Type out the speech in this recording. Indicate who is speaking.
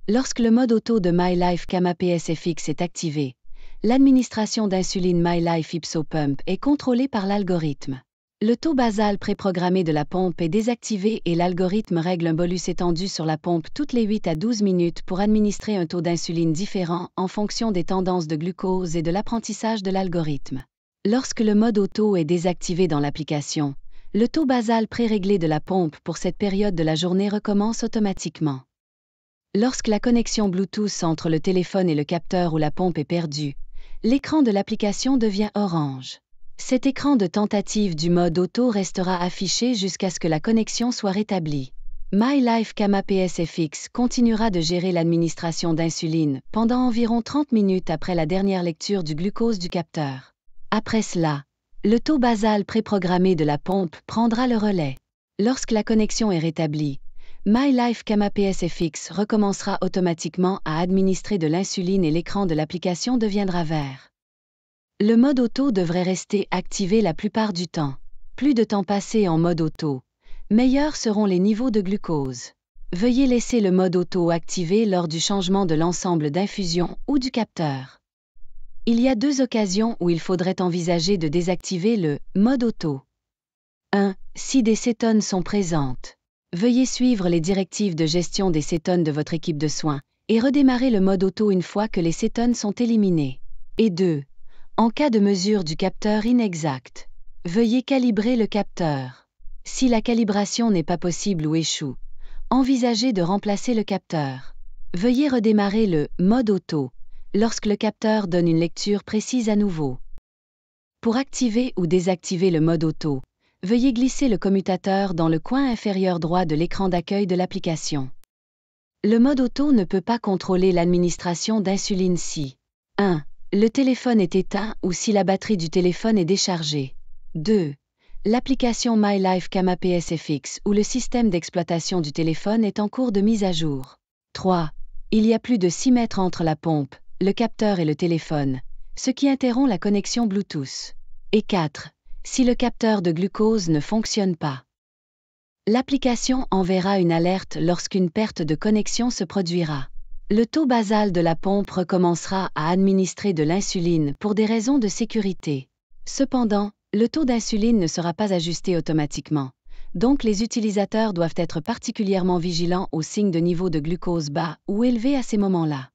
Speaker 1: Lorsque le mode auto de MyLife Kama PSFX est activé, l'administration d'insuline MyLife Ipso-Pump est contrôlée par l'algorithme. Le taux basal préprogrammé de la pompe est désactivé et l'algorithme règle un bolus étendu sur la pompe toutes les 8 à 12 minutes pour administrer un taux d'insuline différent en fonction des tendances de glucose et de l'apprentissage de l'algorithme. Lorsque le mode auto est désactivé dans l'application, le taux basal préréglé de la pompe pour cette période de la journée recommence automatiquement. Lorsque la connexion Bluetooth entre le téléphone et le capteur ou la pompe est perdue, l'écran de l'application devient orange. Cet écran de tentative du mode auto restera affiché jusqu'à ce que la connexion soit rétablie. MyLife Kama PSFX continuera de gérer l'administration d'insuline pendant environ 30 minutes après la dernière lecture du glucose du capteur. Après cela, le taux basal préprogrammé de la pompe prendra le relais. Lorsque la connexion est rétablie, MyLife Kama PSFX recommencera automatiquement à administrer de l'insuline et l'écran de l'application deviendra vert. Le mode auto devrait rester activé la plupart du temps. Plus de temps passé en mode auto, meilleurs seront les niveaux de glucose. Veuillez laisser le mode auto activé lors du changement de l'ensemble d'infusion ou du capteur. Il y a 2 occasions où il faudrait envisager de désactiver le mode auto. 1. Si des cétones sont présentes. Veuillez suivre les directives de gestion des cétones de votre équipe de soins et redémarrer le mode auto une fois que les cétones sont éliminées. Et 2. En cas de mesure du capteur inexacte, veuillez calibrer le capteur. Si la calibration n'est pas possible ou échoue, envisagez de remplacer le capteur. Veuillez redémarrer le mode auto lorsque le capteur donne une lecture précise à nouveau. Pour activer ou désactiver le mode auto, veuillez glisser le commutateur dans le coin inférieur droit de l'écran d'accueil de l'application. Le mode auto ne peut pas contrôler l'administration d'insuline si 1. Le téléphone est éteint ou si la batterie du téléphone est déchargée. 2. L'application MyLife Kama PSFX ou le système d'exploitation du téléphone est en cours de mise à jour. 3. Il y a plus de 6 mètres entre la pompe, le capteur et le téléphone, ce qui interrompt la connexion Bluetooth. Et 4. Si le capteur de glucose ne fonctionne pas. L'application enverra une alerte lorsqu'une perte de connexion se produira. Le taux basal de la pompe recommencera à administrer de l'insuline pour des raisons de sécurité. Cependant, le taux d'insuline ne sera pas ajusté automatiquement, donc les utilisateurs doivent être particulièrement vigilants aux signes de niveau de glucose bas ou élevé à ces moments-là.